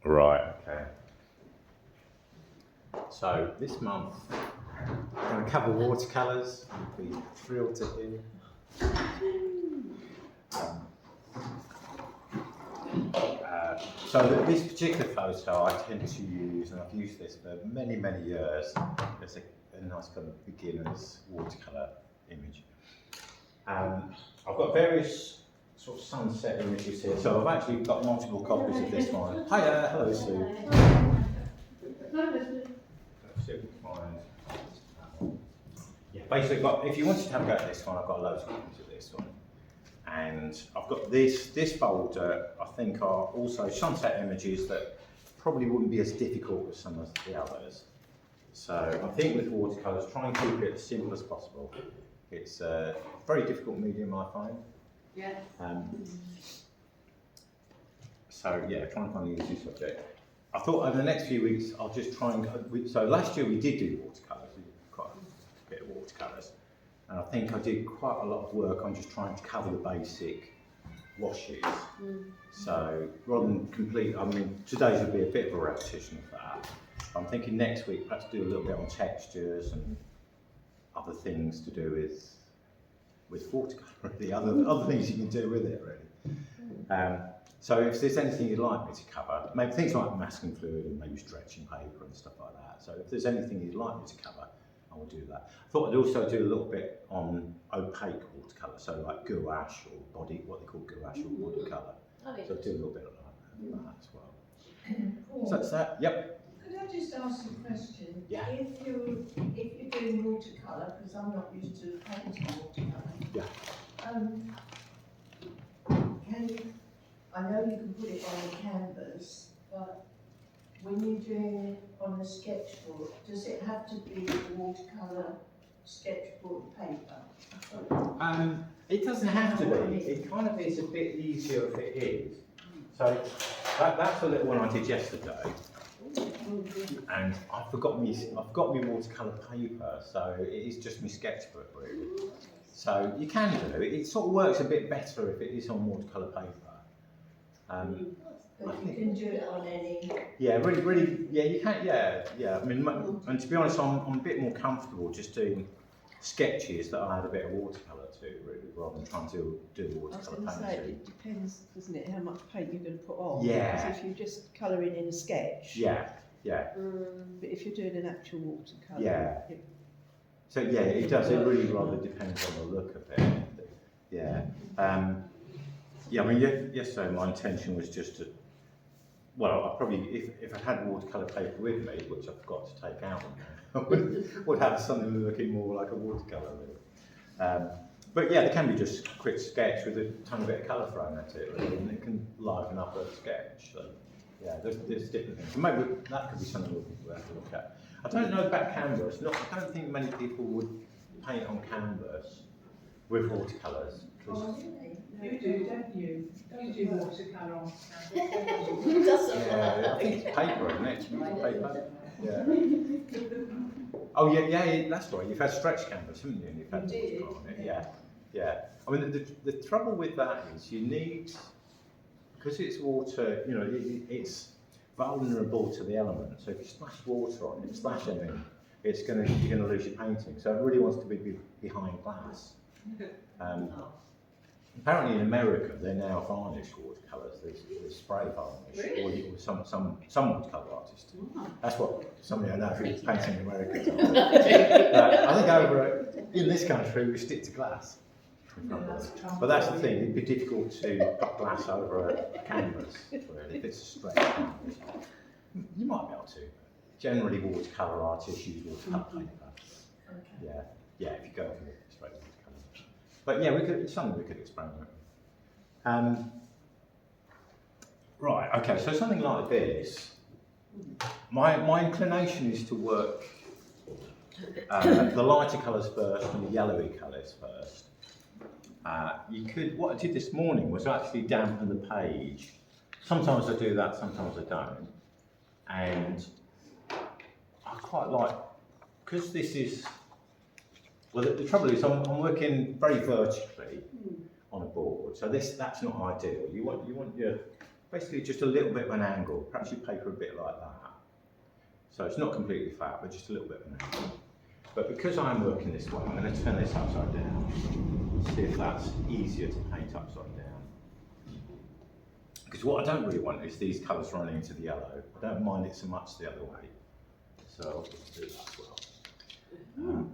Right, okay. So this month, I'm going to cover watercolours. You'll be thrilled to hear. So this particular photo I tend to use, and I've used this for many, many years, as a nice kind of beginner's watercolour image. I've got various sort of sunset images here, so I've actually got multiple copies of this one. Hiya, hello Sue. Let's see if we can find. Yeah, basically, if you wanted to have a go at this one, I've got loads of copies of this one. And I've got this folder, I think, are also sunset images that probably wouldn't be as difficult as some of the others. So I think with watercolours, try and keep it as simple as possible. It's a very difficult medium, I find. Yeah. So yeah, try and find the easy subject. I thought over the next few weeks, I'll just try and, so last year we did do watercolours, we did quite a bit of watercolours. And I think I did quite a lot of work on just trying to cover the basic washes. So rather than complete, I mean, today's will be a bit of a repetition of that. I'm thinking next week perhaps do a little bit on textures and other things to do with watercolour, really, other things you can do with it, really. So if there's anything you'd like me to cover, maybe things like masking fluid and maybe stretching paper and stuff like that. So if there's anything you'd like me to cover, I will do that. I thought I'd also do a little bit on opaque watercolour, so like gouache or body, what they call gouache or body colour. So I'll do a little bit of that as well. So that's that. Yep. Could I just ask a question? Yeah. If you're doing watercolour, because I'm not used to painting watercolour. Yeah. I know you can put it on the canvas, but when you're doing it on a sketchbook, does it have to be watercolour sketchbook paper? It doesn't have to be. It kind of is a bit easier if it is. So that's a little one I did yesterday, and I've got me watercolour paper, so it is just my sketchbook really. So you can do it. It sort of works a bit better if it is on watercolour paper. But you can do it on any. Yeah, really, yeah, you can, yeah. I mean, and to be honest, I'm a bit more comfortable just doing sketches that I add a bit of watercolour to, really, rather than trying to do the watercolour I was going to say, painting. it depends, doesn't it, how much paint you're going to put on? Yeah. Because if you're just colouring in a sketch. Yeah. But if you're doing an actual watercolour. Yeah. So yeah, it does. It really rather depends on the look of it. Yeah. Yeah. I mean, yesterday my intention was just to. Well, I probably, if I had watercolour paper with me, which I've got to take out, I would have something looking more like a watercolour. Really. But yeah, there can be just a quick sketch with a tiny bit of colour thrown at it, really, and it can liven up a sketch. So yeah, there's different things. So maybe that could be something we'll have to look at. I don't know about canvas. I don't think many people would paint on canvas with watercolours. You do, don't you? You do watercolour on Yeah, I think it's paper, isn't it? Paper. Yeah. Oh yeah, that's right. You've had stretch canvas, haven't you? And you've had watercolour on it. Yeah. I mean, the trouble with that is you need, because it's water. You know, it's vulnerable to the elements. So if you splash water on it, splash anything, you're gonna lose your painting. So it really wants to be behind glass. Apparently in America they're now varnish watercolours. There's spray varnish, really? or some watercolour artists. That's what somebody I know who's painting in America. I think over in this country we stick to glass. But that's the thing. It'd be difficult to put glass over a canvas. Really, if it's a straight canvas, you might be able to. Generally, watercolour artists use watercolour paper. Yeah. If you go for straight watercolour. But yeah, it's something we could experiment with. Right, okay, so something like this. My inclination is to work the lighter colours first and the yellowy colours first. What I did this morning was actually dampen the page. Sometimes I do that, sometimes I don't. And I quite like, because this is, well, the trouble is I'm working very vertically on a board, so that's not ideal. You want your basically just a little bit of an angle. Perhaps you paper a bit like that. So it's not completely flat, but just a little bit of an angle. But because I'm working this way, I'm going to turn this upside down. See if that's easier to paint upside down. Because what I don't really want is these colours running into the yellow. I don't mind it so much the other way. So I'll just do that as well.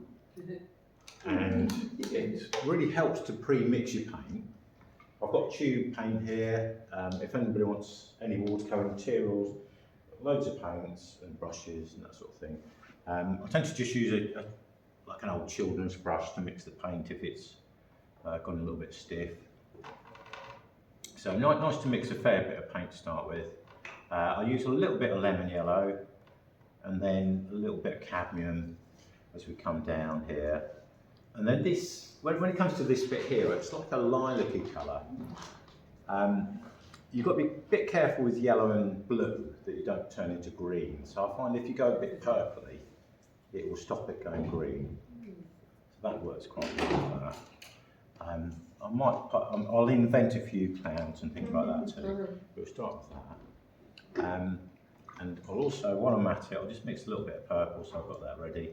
And it really helps to pre-mix your paint. I've got tube paint here. If anybody wants any watercolour materials, loads of paints and brushes and that sort of thing. I tend to just use like an old children's brush to mix the paint if it's gone a little bit stiff. So nice to mix a fair bit of paint to start with. I use a little bit of lemon yellow and then a little bit of cadmium as we come down here. And then this, when it comes to this bit here, it's like a lilac-y colour. You've got to be a bit careful with yellow and blue that you don't turn into green. So I find if you go a bit purpley, it will stop it going green. So that works quite well for that. I might put, I'll invent a few clouds and things like that too. We'll start with that. And I'll also, while I'm at it, I'll just mix a little bit of purple, so I've got that ready.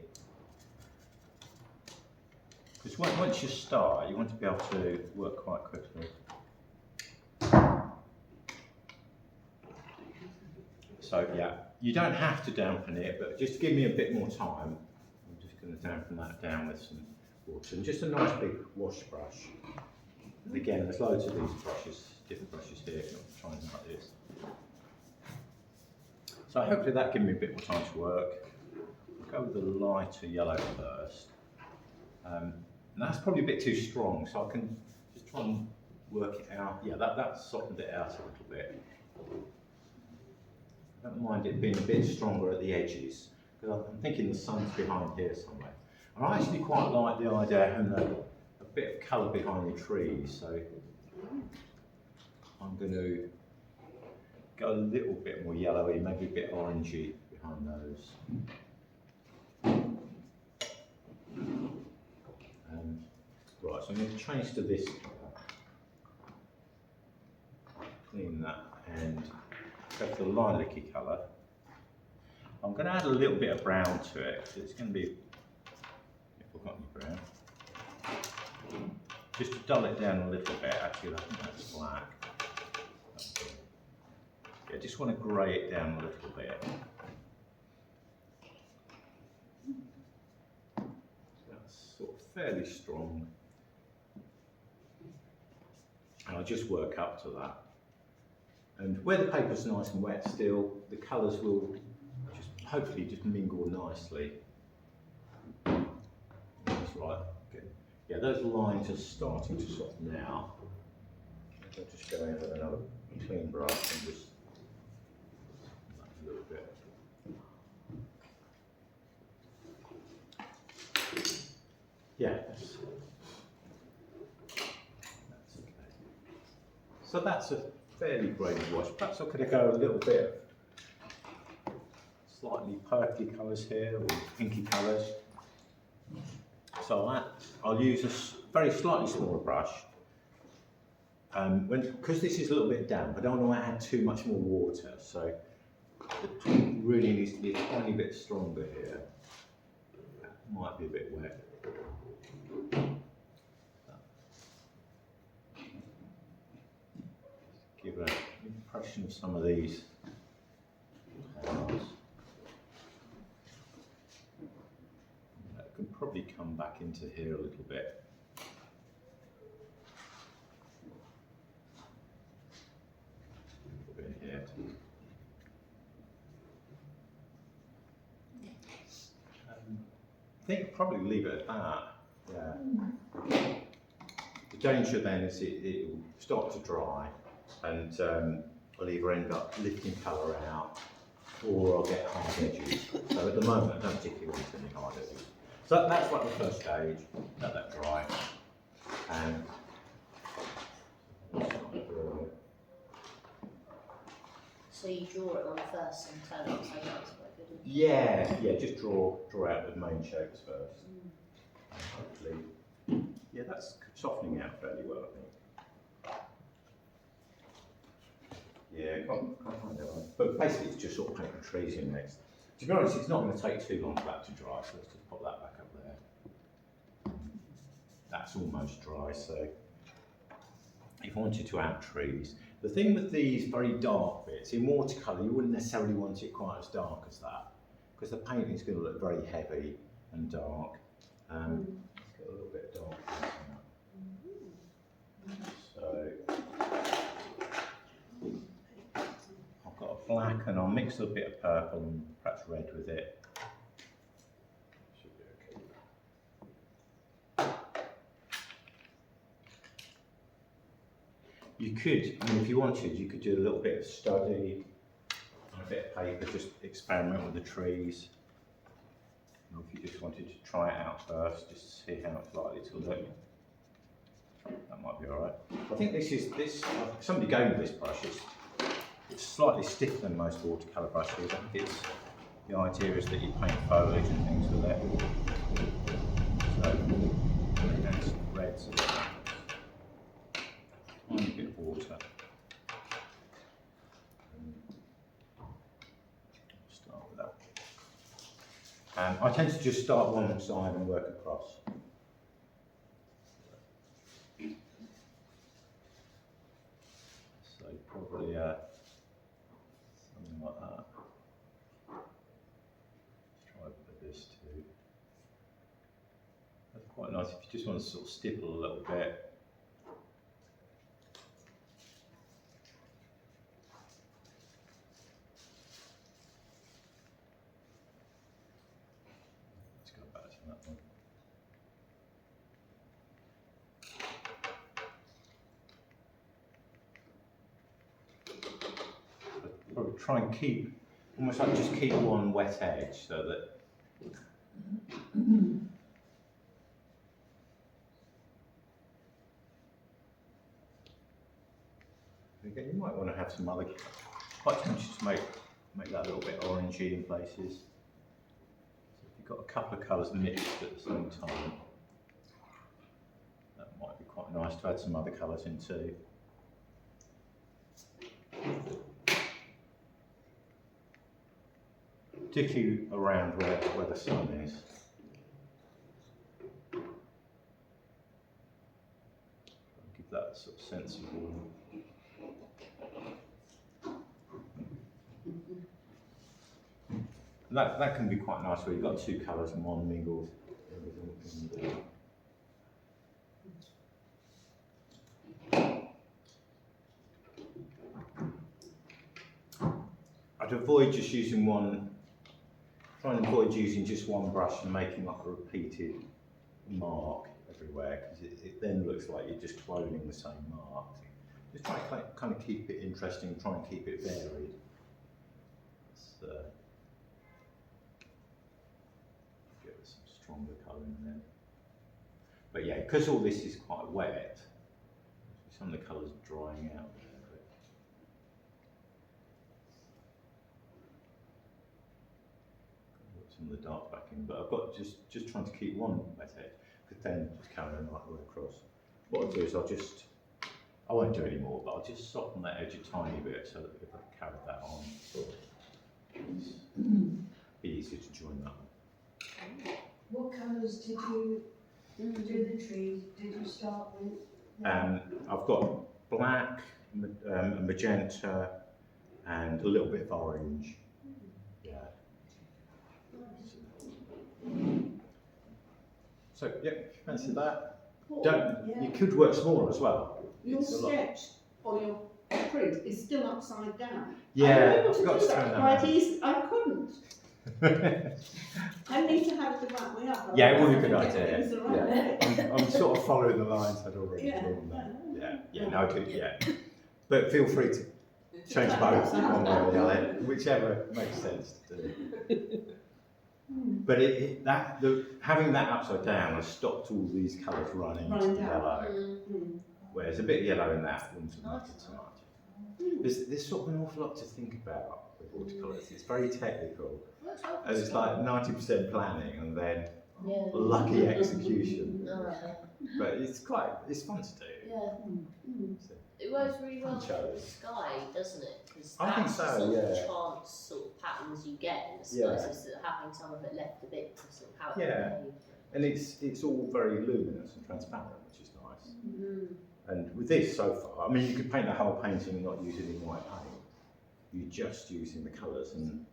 Because once you start, you want to be able to work quite quickly. So yeah, you don't have to dampen it, but just to give me a bit more time, I'm just going to dampen that down with some water and just a nice big wash brush. And again, there's loads of these brushes, different brushes here, if you're trying like this. So hopefully that gives me a bit more time to work. I'll go with the lighter yellow first. And that's probably a bit too strong, so I can just try and work it out. Yeah, that softened it out a little bit. I don't mind it being a bit stronger at the edges, because I'm thinking the sun's behind here somewhere. And I actually quite like the idea of having a bit of colour behind the trees, so I'm going to go a little bit more yellowy, maybe a bit orangey behind those. Right, so I'm going to change to this colour, clean that, and go for the lilac-y colour. I'm going to add a little bit of brown to it. It's going to be, if I've got any brown, just to dull it down a little bit. Actually, I think that's black. Yeah, I just want to grey it down a little bit. That's sort of fairly strong. And I'll just work up to that. And where the paper's nice and wet still, the colours will just hopefully just mingle nicely. That's right. Okay. Yeah, those lines are starting to soften now. I'll just go in with another clean brush and just a little bit. Yeah. So that's a fairly graded wash. Perhaps I could go a little bit of slightly purply colours here, or pinky colours. So I'll use a very slightly smaller brush. Because this is a little bit damp, I don't want to add too much more water, so the paint really needs to be a tiny bit stronger here. That might be a bit wet. Give an impression of some of these clouds. That can probably come back into here a little bit. A little bit here. I think probably leave it at that. Yeah. The danger then is it will start to dry. And I'll either end up lifting colour out or I'll get hard edges. So at the moment I don't particularly want any hard edges. So that's like the first stage, let that dry. And so you draw it on first and turn it upside down, it's quite good. yeah, just draw out the main shapes first. And hopefully, yeah, that's softening out fairly well, I think. Yeah, can't find that one. But basically, it's just sort of painting trees in next. To be honest, it's not going to take too long for that to dry, so let's just pop that back up there. That's almost dry, so if I wanted to add trees, the thing with these very dark bits, in watercolour, you wouldn't necessarily want it quite as dark as that, because the painting is going to look very heavy and dark. Let's get a little bit dark. So I've got a black and I'll mix a bit of purple and perhaps red with it. Should be okay. You could, I mean, if you wanted, you could do a little bit of study on a bit of paper, just experiment with the trees. Or if you just wanted to try it out first, just to see how it's likely to look. That might be alright. I think somebody gave me this brush, it's slightly stiffer than most watercolour brushes. I think the idea is that you paint foliage and things with it. So, and some reds and tiny bit of water. Start with that. I tend to just start one side and work across. So probably something like that. Let's try a bit of this too. That's quite nice if you just want to sort of stipple a little bit. Let's go back to that one. Probably try and keep, almost like just keep one wet edge so that again, you might want to have some other, quite tempted to make that a little bit orangey in places. So if you've got a couple of colours mixed at the same time, that might be quite nice to add some other colours in too. Particularly around where the sun is. Give that sort of sensible. That can be quite nice where you've got two colours and one mingled. I'd avoid just using one. Try and avoid using just one brush and making like a repeated mark everywhere, because it then looks like you're just cloning the same mark. Just try and kind of keep it interesting, try and keep it varied. Get some stronger colour in there. But yeah, because all this is quite wet, some of the colours are drying out. Some of the dark back in, but I've got just trying to keep one wet edge, because then just carry on right the way across. What I'll do is I won't do any more, but I'll just soften that edge a tiny bit so that if I carry that on, it's be easier to join that one. What colours did you do the trees? Did you start with? I've got black, magenta, and a little bit of orange. Yeah. So yeah, if you fancy that. You could work smaller as well. Your sketch or your print is still upside down. Yeah, I I've got to turn that quite around. easy. I couldn't. I need to have it the right way up. Yeah, it would be a good otherwise I idea. forget things the right way. I'm sort of following the lines I'd already Yeah. drawn there. Yeah, no, good, yeah. But feel free to change both, one way or the other, whichever makes sense to do. But having that upside down has stopped all these colours running into the yellow. Whereas a bit of yellow in that wouldn't have mattered so much. There's sort of an awful lot to think about with watercolours. It's very technical. And it's like 90% planning and then lucky execution. But it's fun to do. Yeah. So, It works really well Shows. for the sky, doesn't it? Because I think that's so, the sort of yeah. chance sort of patterns you get in the sky. Yeah. So it's having some of it left a bit to sort of how it Yeah. behaves. And it's all very luminous and transparent, which is nice. Mm. And with this so far, I mean, you could paint the whole painting and not use any white paint. You're just using the colours and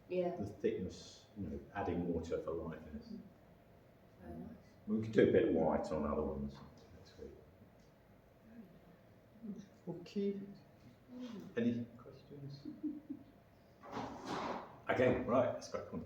Yeah. the thickness, you know, adding water for lightness. Very nice. We could do a bit of white on other ones next week. Okay. Any questions? Okay, right, let's crack on.